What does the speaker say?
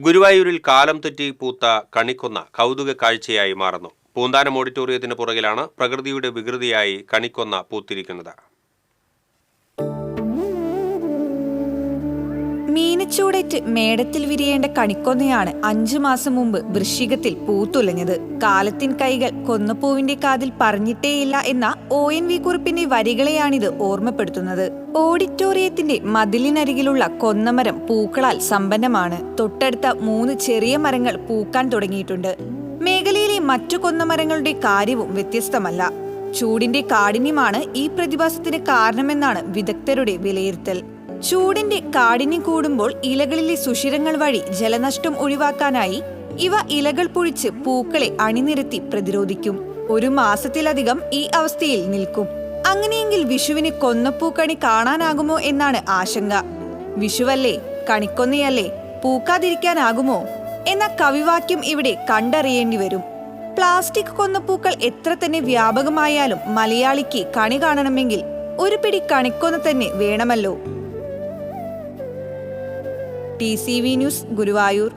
ഗുരുവായൂരിൽ കാലം തെറ്റി പൂത്ത കണിക്കൊന്ന കൗതുക കാഴ്ചയായി മാറുന്നു. പൂന്താനം ഓഡിറ്റോറിയത്തിന് പുറകിലാണ് പ്രകൃതിയുടെ വികൃതിയായി കണിക്കൊന്ന പൂത്തിരിക്കുന്നത്. മീനച്ചൂടേറ്റ് മേടത്തിൽ വിരിയേണ്ട കണിക്കൊന്നയാണ് 5 മാസം മുമ്പ് വൃശ്ചികത്തിൽ പൂത്തുലഞ്ഞത്. കാലത്തിൻ കൈകൾ കൊന്നപ്പൂവിന്റെ കാതിൽ പറഞ്ഞിട്ടേയില്ല എന്ന ONV കുറിപ്പിന്റെ വരികളെയാണിത് ഓർമ്മപ്പെടുത്തുന്നത്. ഓഡിറ്റോറിയത്തിന്റെ മതിലിനരികിലുള്ള കൊന്നമരം പൂക്കളാൽ സമ്പന്നമാണ്. തൊട്ടടുത്ത 3 ചെറിയ മരങ്ങൾ പൂക്കാൻ തുടങ്ങിയിട്ടുണ്ട്. മേഖലയിലെ മറ്റു കൊന്നമരങ്ങളുടെ കാര്യവും വ്യത്യസ്തമല്ല. ചൂടിന്റെ കാഠിന്യമാണ് ഈ പ്രതിഭാസത്തിന് കാരണമെന്നാണ് വിദഗ്ധരുടെ വിലയിരുത്തൽ. ചൂടിന്റെ കാഠിന്യം കൂടുമ്പോൾ ഇലകളിലെ സുഷിരങ്ങൾ വഴി ജലനഷ്ടം ഒഴിവാക്കാനായി ഇവ ഇലകൾ പൊഴിച്ച് പൂക്കളെ അണിനിരത്തി പ്രതിരോധിക്കും. 1 മാസത്തിലധികം ഈ അവസ്ഥയിൽ നിൽക്കും. അങ്ങനെയെങ്കിൽ വിഷുവിന് കൊന്നപ്പൂക്കണി കാണാനാകുമോ എന്നാണ് ആശങ്ക. വിഷുവല്ലേ, കണിക്കൊന്നയല്ലേ, പൂക്കാതിരിക്കാനാകുമോ എന്ന കവിവാക്യം ഇവിടെ കണ്ടറിയേണ്ടി വരും. പ്ലാസ്റ്റിക് കൊന്നപ്പൂക്കൾ എത്ര തന്നെ വ്യാപകമായാലും മലയാളിക്ക് കണി കാണണമെങ്കിൽ ഒരു പിടി കണിക്കൊന്ന തന്നെ വേണമല്ലോ. TCV news, Guruvayur.